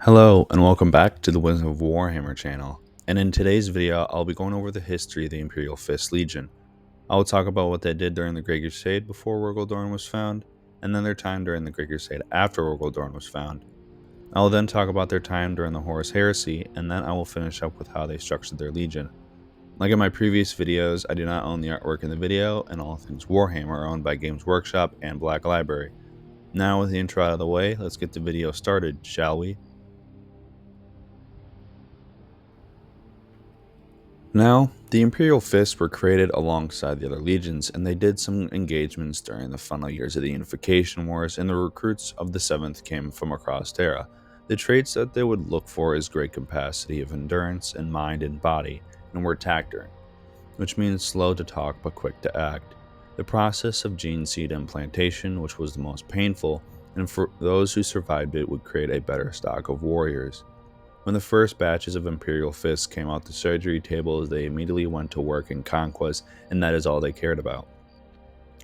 Hello and welcome back to the Wisdom of Warhammer channel. And in today's video, I'll be going over the history of the Imperial Fist Legion. I will talk about what they did during the Great Crusade before Rogaldorn was found, and then their time during the Great Crusade after Rogaldorn was found. I will then talk about their time during the Horus Heresy, and then I will finish up with how they structured their legion. Like in my previous videos, I do not own the artwork in the video, and all things Warhammer are owned by Games Workshop and Black Library. Now with the intro out of the way, let's get the video started, shall we? Now, the Imperial Fists were created alongside the other legions, and they did some engagements during the final years of the Unification Wars, and the recruits of the 7th came from across Terra. The traits that they would look for is great capacity of endurance in mind and body, and were taciturn, which means slow to talk but quick to act. The process of gene seed implantation, which was the most painful, and for those who survived it would create a better stock of warriors. When the first batches of Imperial Fists came out the surgery tables, they immediately went to work in conquest, and that is all they cared about.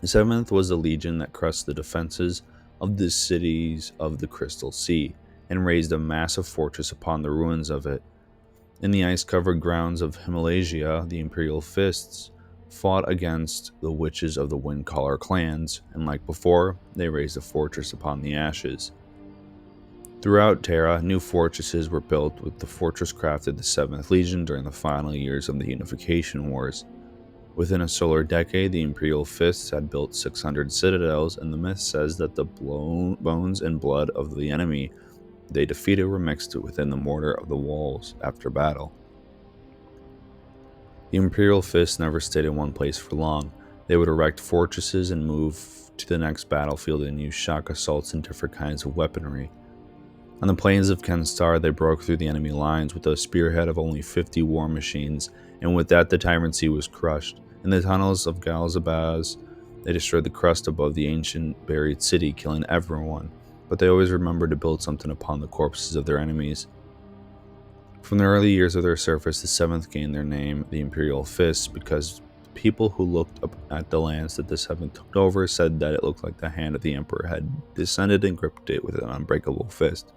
The 7th was the legion that crushed the defenses of the cities of the Crystal Sea, and raised a massive fortress upon the ruins of it. In the ice-covered grounds of Himalaya, the Imperial Fists fought against the witches of the Windcaller clans, and like before, they raised a fortress upon the ashes. Throughout Terra, new fortresses were built, with the fortress crafted the 7th Legion during the final years of the Unification Wars. Within a solar decade, the Imperial Fists had built 600 citadels, and the myth says that the bones and blood of the enemy they defeated were mixed within the mortar of the walls after battle. The Imperial Fists never stayed in one place for long. They would erect fortresses and move to the next battlefield and use shock assaults and different kinds of weaponry. On the plains of Kenstar, they broke through the enemy lines with a spearhead of only 50 war machines, and with that the Tyrant was crushed. In the tunnels of Galzabaz, they destroyed the crust above the ancient buried city, killing everyone, but they always remembered to build something upon the corpses of their enemies. From the early years of their service, the 7th gained their name, the Imperial Fists, because people who looked up at the lands that the 7th took over said that it looked like the hand of the Emperor had descended and gripped it with an unbreakable fist.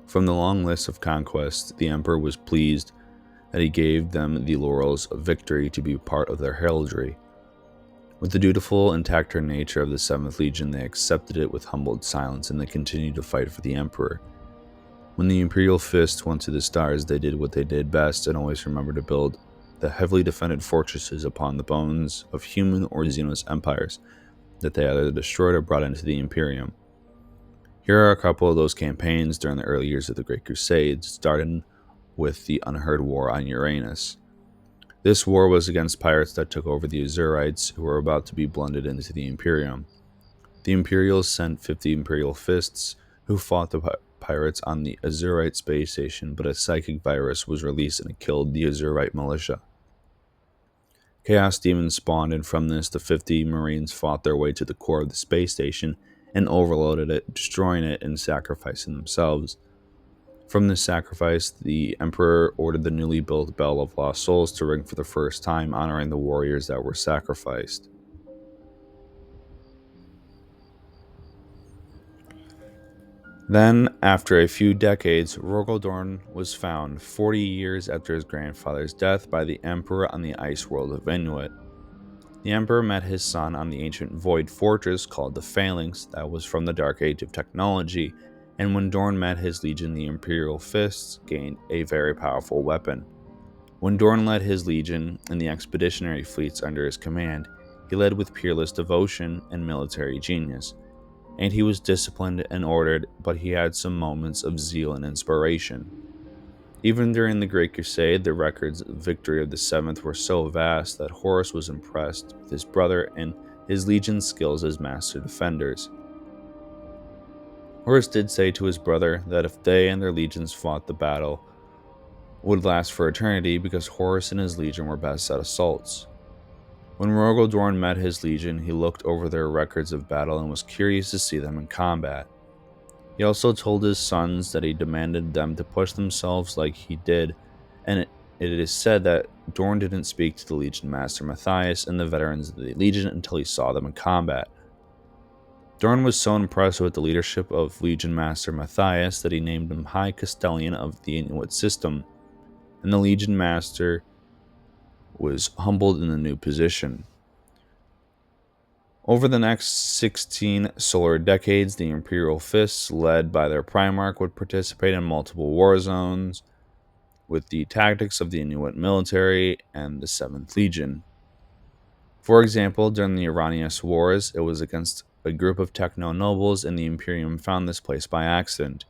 From the long list of conquests, the Emperor was pleased that he gave them the laurels of victory to be part of their heraldry. With the dutiful and taciturn nature of the 7th Legion, they accepted it with humbled silence, and they continued to fight for the Emperor. When the Imperial Fist went to the stars, they did what they did best and always remembered to build the heavily defended fortresses upon the bones of human or Xenos empires that they either destroyed or brought into the Imperium. Here are a couple of those campaigns during the early years of the Great Crusade, starting with the Unheard War on Uranus. This war was against pirates that took over the Azurites, who were about to be blended into the Imperium. The Imperials sent 50 Imperial Fists, who fought the pirates on the Azurite space station, but a psychic virus was released and it killed the Azurite militia. Chaos demons spawned, and from this, the 50 Marines fought their way to the core of the space station and overloaded it, destroying it and sacrificing themselves. From this sacrifice, the Emperor ordered the newly built Bell of Lost Souls to ring for the first time, honoring the warriors that were sacrificed. Then, after a few decades, Rogaldorn was found 40 years after his grandfather's death by the Emperor on the ice world of Inuit. The Emperor met his son on the ancient void fortress called the Phalanx that was from the Dark Age of technology, and when Dorn met his legion, the Imperial Fists gained a very powerful weapon. When Dorn led his legion and the expeditionary fleets under his command, he led with peerless devotion and military genius, and he was disciplined and ordered, but he had some moments of zeal and inspiration. Even during the Great Crusade, the records of victory of the 7th were so vast that Horus was impressed with his brother and his legion's skills as master defenders. Horus did say to his brother that if they and their legions fought, the battle would last for eternity, because Horus and his legion were best at assaults. When Rogaldorn met his legion, he looked over their records of battle and was curious to see them in combat. He also told his sons that he demanded them to push themselves like he did, and it is said that Dorn didn't speak to the Legion Master Matthias and the veterans of the Legion until he saw them in combat. Dorn was so impressed with the leadership of Legion Master Matthias that he named him High Castellan of the Inuit system, and the Legion Master was humbled in the new position. Over the next 16 solar decades, the Imperial Fists, led by their Primarch, would participate in multiple war zones with the tactics of the Inuit military and the 7th Legion. For example, during the Iranius Wars, it was against a group of techno nobles, and the Imperium found this place by accident.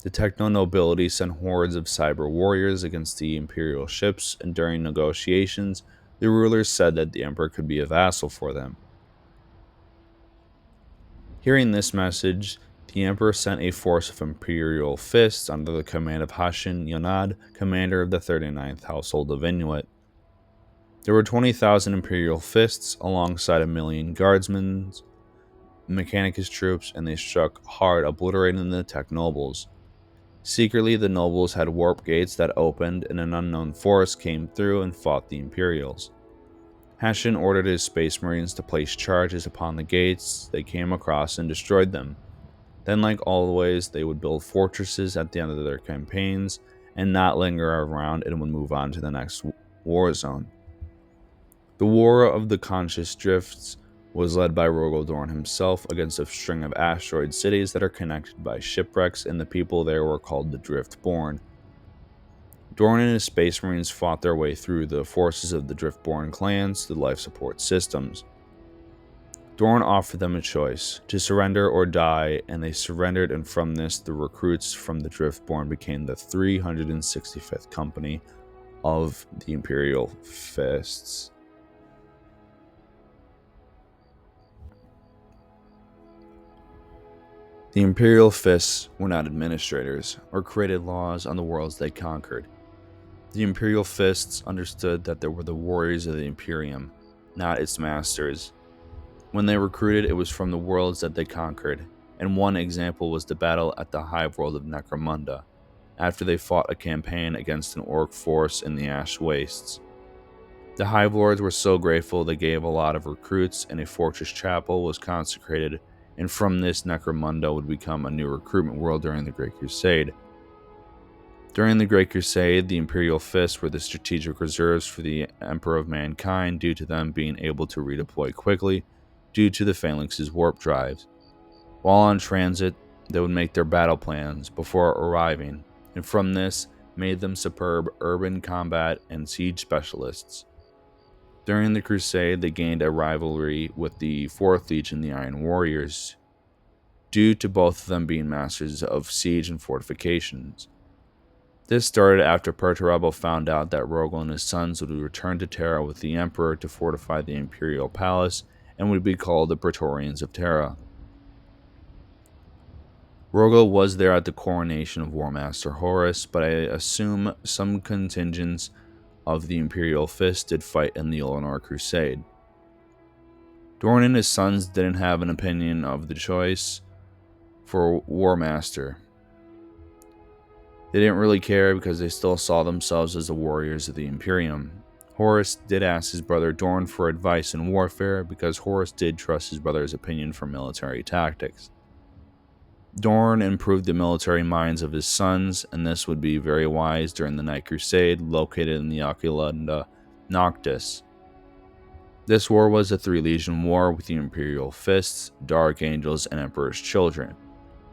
The techno nobility sent hordes of cyber warriors against the Imperial ships, and during negotiations, the rulers said that the Emperor could be a vassal for them. Hearing this message, the Emperor sent a force of Imperial Fists under the command of Hashin Yonad, commander of the 39th Household of Inuit. There were 20,000 Imperial Fists alongside a million guardsmen, Mechanicus troops, and they struck hard, obliterating the tech nobles. Secretly, the nobles had warp gates that opened, and an unknown force came through and fought the Imperials. Hashin ordered his Space Marines to place charges upon the gates they came across and destroyed them. Then, like always, they would build fortresses at the end of their campaigns and not linger around and would move on to the next war zone. The War of the Conscious Drifts was led by Rogel himself against a string of asteroid cities that are connected by shipwrecks, and the people there were called the Driftborn. Dorn and his Space Marines fought their way through the forces of the Driftborn clans to the life support systems. Dorn offered them a choice, to surrender or die, and they surrendered, and from this, the recruits from the Driftborn became the 365th Company of the Imperial Fists. The Imperial Fists were not administrators, or created laws on the worlds they conquered. The Imperial Fists understood that they were the warriors of the Imperium, not its masters. When they recruited, it was from the worlds that they conquered, and one example was the battle at the hive world of Necromunda, after they fought a campaign against an orc force in the Ash Wastes. The Hive Lords were so grateful they gave a lot of recruits, and a fortress chapel was consecrated, and from this, Necromunda would become a new recruitment world during the Great Crusade. During the Great Crusade, the Imperial Fists were the strategic reserves for the Emperor of Mankind due to them being able to redeploy quickly due to the Phalanx's warp drives. While on transit, they would make their battle plans before arriving, and from this, made them superb urban combat and siege specialists. During the Crusade, they gained a rivalry with the 4th Legion, the Iron Warriors, due to both of them being masters of siege and fortifications. This started after Perturabo found out that Rogel and his sons would return to Terra with the Emperor to fortify the Imperial Palace and would be called the Praetorians of Terra. Rogel was there at the coronation of War Master Horus, but I assume some contingents of the Imperial Fist did fight in the Eleanor Crusade. Dorn and his sons didn't have an opinion of the choice for War Master. They didn't really care because they still saw themselves as the warriors of the Imperium. Horus did ask his brother Dorn for advice in warfare because Horus did trust his brother's opinion for military tactics. Dorn improved the military minds of his sons, and this would be very wise during the Night Crusade located in the Oculunda Noctis. This war was a 3-legion war with the Imperial Fists, Dark Angels, and Emperor's Children,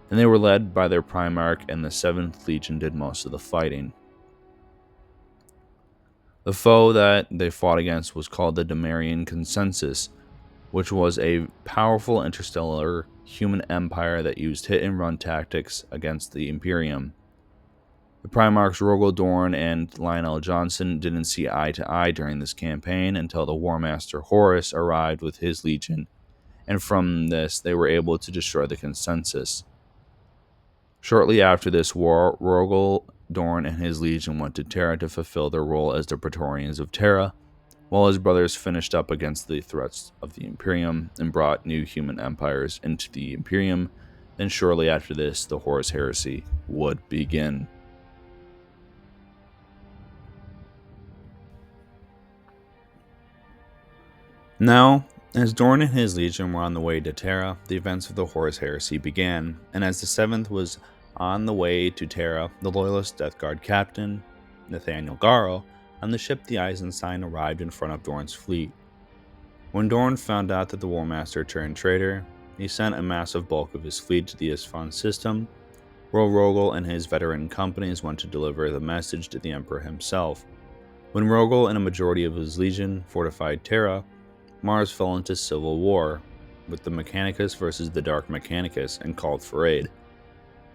and they were led by their Primarch, and the 7th Legion did most of the fighting. The foe that they fought against was called the Demarian Consensus, which was a powerful interstellar human empire that used hit-and-run tactics against the Imperium. The Primarchs Rogel Dorn and Lionel Johnson didn't see eye to eye during this campaign until the War Master Horus arrived with his legion, and from this they were able to destroy the Consensus. Shortly after this war, Rogel Dorn and his legion went to Terra to fulfill their role as the Praetorians of Terra, while his brothers finished up against the threats of the Imperium and brought new human empires into the Imperium. Then shortly after this, the Horus Heresy would begin. Now, As Dorn and his legion were on the way to Terra, the events of the Horus Heresy began, and as the 7th was on the way to Terra, the Loyalist Death Guard captain, Nathaniel Garo, on the ship the Eisenstein arrived in front of Dorn's fleet. When Dorn found out that the War Master turned traitor, he sent a massive bulk of his fleet to the Isfahan system, where Rogel and his veteran companies went to deliver the message to the Emperor himself. When Rogel and a majority of his legion fortified Terra, Mars fell into civil war, with the Mechanicus versus the Dark Mechanicus, and called for aid.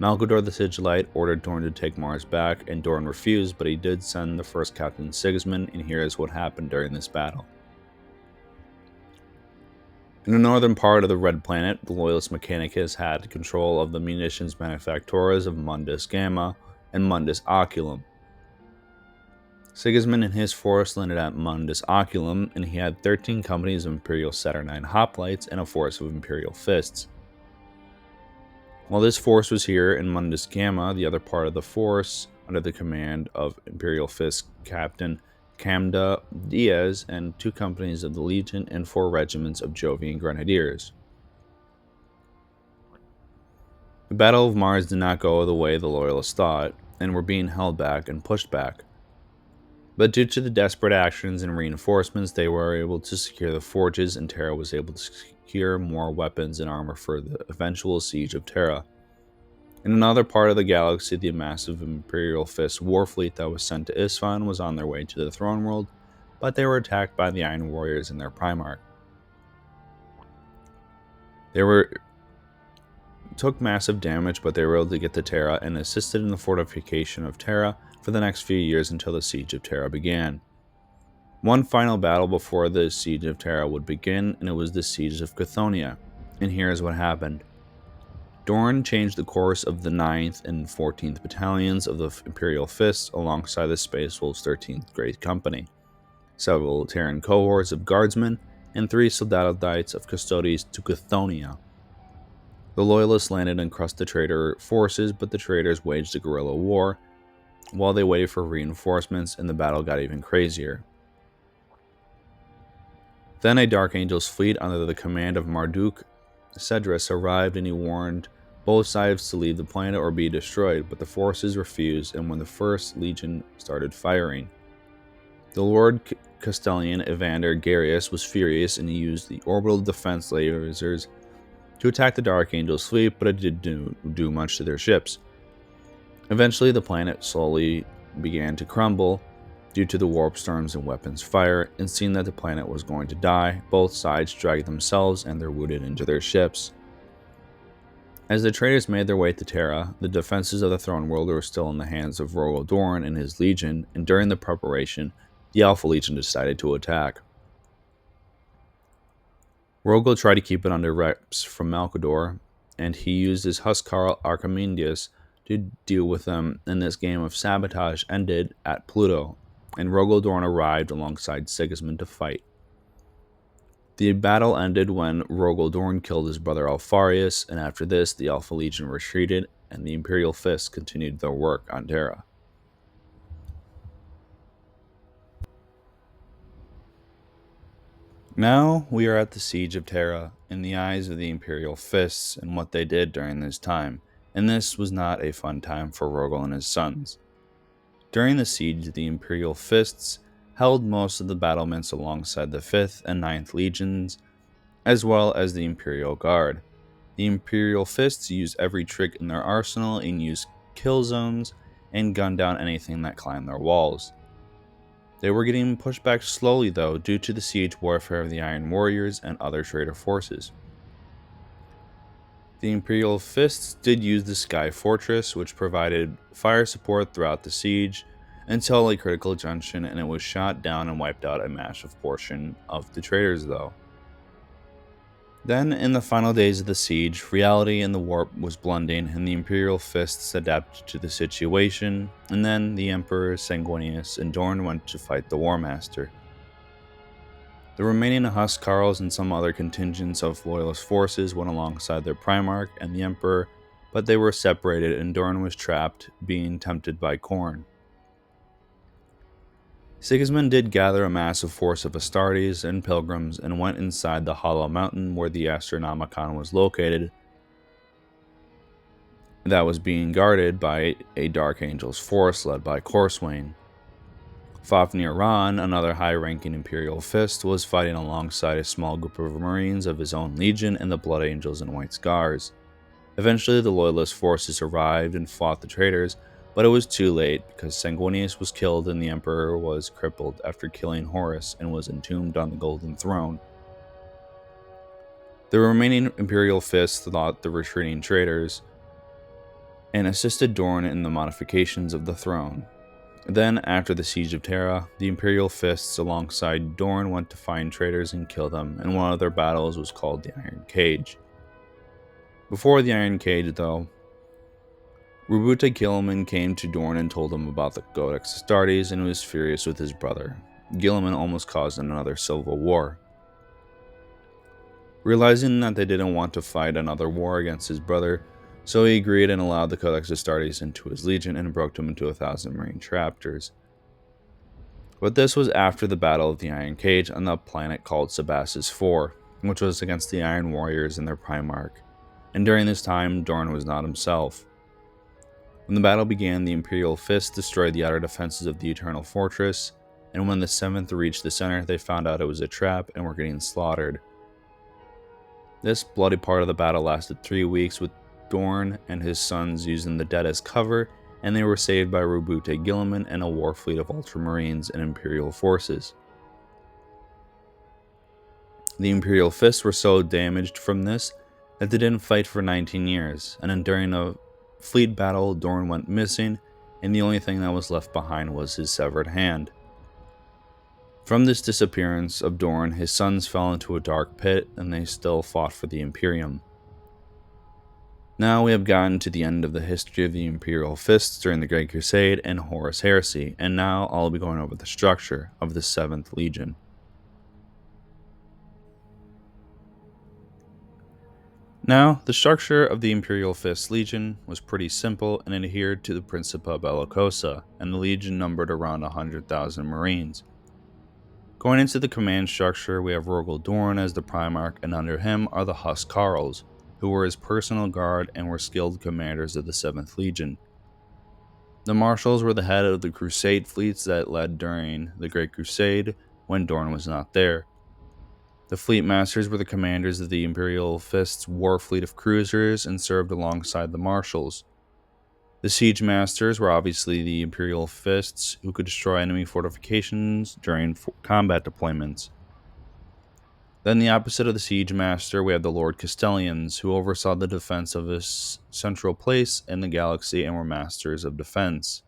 Malgador the Sigillite ordered Dorn to take Mars back, and Dorn refused, but he did send the first Captain Sigismund, and here is what happened during this battle. In the northern part of the Red Planet, the Loyalist Mechanicus had control of the munitions manufacturers of Mundus Gamma and Mundus Oculum. Sigismund and his force landed at Mundus Oculum, and he had 13 companies of Imperial Saturnine hoplites and a force of Imperial fists. While this force was here in Mundus Gamma, the other part of the force, under the command of Imperial Fist Captain Camda Diaz, and 2 companies of the Legion and 4 regiments of Jovian Grenadiers. The Battle of Mars did not go the way the Loyalists thought, and were being held back and pushed back. But due to the desperate actions and reinforcements, they were able to secure the forges, and Terra was able to secure more weapons and armor for the eventual siege of Terra. In another part of the galaxy, the massive Imperial Fist war fleet that was sent to Isfahan was on their way to the Throne World, but they were attacked by the Iron Warriors in their Primarch. They took massive damage, but they were able to get to Terra and assisted in the fortification of Terra for the next few years until the Siege of Terra began. One final battle before the Siege of Terra would begin, and it was the Siege of Chthoniya, and here is what happened. Dorn changed the course of the 9th and 14th Battalions of the Imperial Fists alongside the Space Wolves' 13th Great Company, several Terran cohorts of Guardsmen, and 3 Soldatites of Custodes to Chthoniya. The Loyalists landed and crushed the traitor forces, but the traitors waged a guerrilla war while they waited for reinforcements, and the battle got even crazier. Then a Dark Angel's fleet under the command of Marduk Cedrus arrived, and he warned both sides to leave the planet or be destroyed, but the forces refused, and when the First Legion started firing, the Lord Castellan Evander Garius was furious, and he used the orbital defense lasers to attack the Dark Angel's fleet, but it didn't do much to their ships. Eventually, the planet slowly began to crumble due to the warp storms and weapons fire, and seeing that the planet was going to die, both sides dragged themselves and their wounded into their ships. As the traitors made their way to Terra, the defenses of the Throne World were still in the hands of Rogel Dorn and his legion, and during the preparation, the Alpha Legion decided to attack. Rogel tried to keep it under wraps from Malcador, and he used his Huscarl Archimedes to deal with them, and this game of sabotage ended at Pluto, and Rogel Dorn arrived alongside Sigismund to fight. The battle ended when Rogel Dorn killed his brother Alfarius, and after this, the Alpha Legion retreated, and the Imperial Fists continued their work on Terra. Now we are at the Siege of Terra, in the eyes of the Imperial Fists and what they did during this time, and this was not a fun time for Rogel and his sons. During the siege, the Imperial Fists held most of the battlements alongside the 5th and 9th Legions, as well as the Imperial Guard. The Imperial Fists used every trick in their arsenal and used kill zones and gunned down anything that climbed their walls. They were getting pushed back slowly though due to the siege warfare of the Iron Warriors and other traitor forces. The Imperial Fists did use the Sky Fortress, which provided fire support throughout the siege until a critical junction, and it was shot down and wiped out a massive portion of the traitors though. Then, in the final days of the siege, reality and the warp was blending, and the Imperial Fists adapted to the situation, and then the Emperor Sanguinius and Dorn went to fight the War Master. The remaining Huscarls and some other contingents of Loyalist forces went alongside their Primarch and the Emperor, but they were separated, and Dorn was trapped, being tempted by Khorne. Sigismund did gather a massive force of Astartes and pilgrims and went inside the hollow mountain where the Astronomicon was located, that was being guarded by a Dark Angel's force led by Corswain. Fafnir Ran, another high-ranking Imperial Fist, was fighting alongside a small group of Marines of his own legion and the Blood Angels and White Scars. Eventually, the Loyalist forces arrived and fought the traitors, but it was too late because Sanguinius was killed and the Emperor was crippled after killing Horus and was entombed on the Golden Throne. The remaining Imperial Fists fought the retreating traitors and assisted Dorn in the modifications of the throne. Then, after the Siege of Terra, the Imperial Fists alongside Dorn went to find traitors and kill them, and one of their battles was called the Iron Cage. Before the Iron Cage, though, Rubute Gilliman came to Dorn and told him about the Codex Astartes and was furious with his brother. Gilliman almost caused another civil war. Realizing that they didn't want to fight another war against his brother, so he agreed and allowed the Codex Astartes into his legion and broke them into 1,000 Marine chapters. But this was after the Battle of the Iron Cage on the planet called Sabassus IV, which was against the Iron Warriors and their Primarch, and during this time Dorn was not himself. When the battle began, the Imperial Fist destroyed the outer defenses of the Eternal Fortress, and when the 7th reached the center, they found out it was a trap and were getting slaughtered. This bloody part of the battle lasted 3 weeks, with Dorn and his sons using the dead as cover, and they were saved by Rubute Gilliman and a war fleet of Ultramarines and Imperial forces. The Imperial Fists were so damaged from this that they didn't fight for 19 years, and then during a fleet battle, Dorn went missing, and the only thing that was left behind was his severed hand. From this disappearance of Dorn, his sons fell into a dark pit, and they still fought for the Imperium. Now we have gotten to the end of the history of the Imperial Fists during the Great Crusade and Horus Heresy, and now I'll be going over the structure of the 7th Legion. Now, the structure of the Imperial Fist Legion was pretty simple and adhered to the Principia Bellicosa, and the Legion numbered around 100,000 Marines. Going into the command structure, we have Rogel Dorn as the Primarch, and under him are the Huscarls, who were his personal guard and were skilled commanders of the 7th Legion. The Marshals were the head of the Crusade fleets that led during the Great Crusade when Dorn was not there. The Fleet Masters were the commanders of the Imperial Fist's war fleet of cruisers and served alongside the Marshals. The Siege Masters were obviously the Imperial Fists who could destroy enemy fortifications during combat deployments. Then the opposite of the Siege Master, we have the Lord Castellians, who oversaw the defense of this central place in the galaxy and were masters of defense.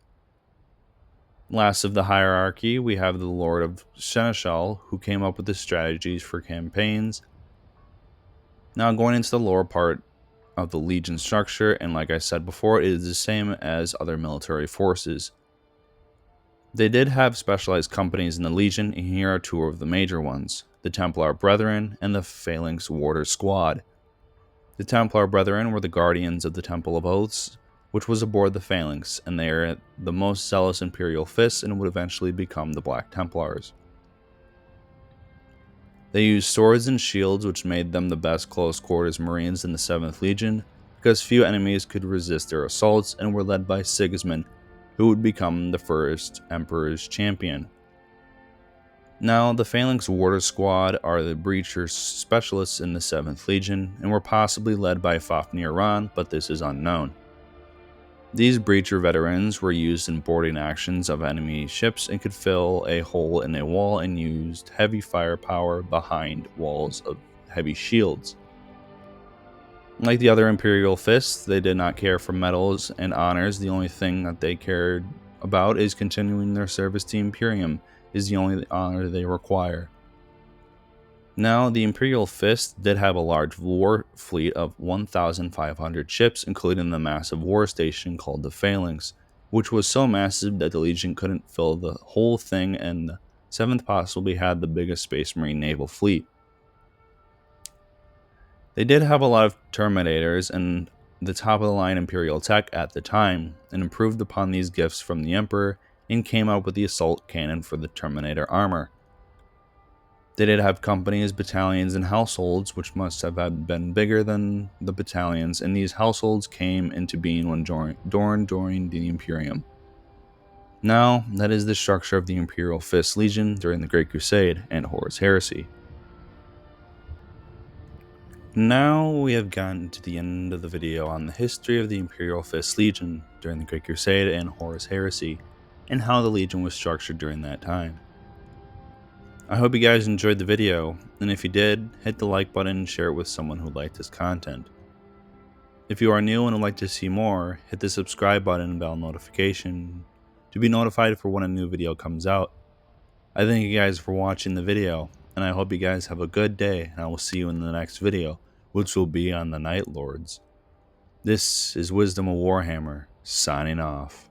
Last of the hierarchy, we have the Lord of Seneschal, who came up with the strategies for campaigns. Now going into the lower part of the Legion structure, and like I said before, it is the same as other military forces. They did have specialized companies in the Legion, and here are 2 of the major ones: the Templar Brethren and the Phalanx Warder Squad. The Templar Brethren were the guardians of the Temple of Oaths, which was aboard the Phalanx, and they are the most zealous Imperial Fists and would eventually become the Black Templars. They used swords and shields, which made them the best close-quarters Marines in the 7th Legion, because few enemies could resist their assaults, and were led by Sigismund, who would become the first Emperor's champion. Now, the Phalanx Warder Squad are the breacher specialists in the 7th Legion, and were possibly led by Fafnir Ran, but this is unknown. These breacher veterans were used in boarding actions of enemy ships and could fill a hole in a wall and used heavy firepower behind walls of heavy shields. Like the other Imperial Fists, they did not care for medals and honors. The only thing that they cared about is continuing their service to Imperium, is the only honor they require. Now, the Imperial Fist did have a large war fleet of 1,500 ships, including the massive war station called the Phalanx, which was so massive that the Legion couldn't fill the whole thing, and the 7th possibly had the biggest Space Marine naval fleet. They did have a lot of Terminators and the top-of-the-line Imperial tech at the time, and improved upon these gifts from the Emperor, and came up with the assault cannon for the Terminator armor. They did have companies, battalions, and households, which must have been bigger than the battalions, and these households came into being when Dorn joined the Imperium. Now, that is the structure of the Imperial Fist Legion during the Great Crusade and Horus Heresy. Now we have gotten to the end of the video on the history of the Imperial Fist Legion during the Great Crusade and Horus Heresy, and how the Legion was structured during that time. I hope you guys enjoyed the video, and if you did, hit the like button and share it with someone who liked this content. If you are new and would like to see more, hit the subscribe button and bell notification to be notified for when a new video comes out. I thank you guys for watching the video, and I hope you guys have a good day, and I will see you in the next video, which will be on the Night Lords. This is Wisdom of Warhammer, signing off.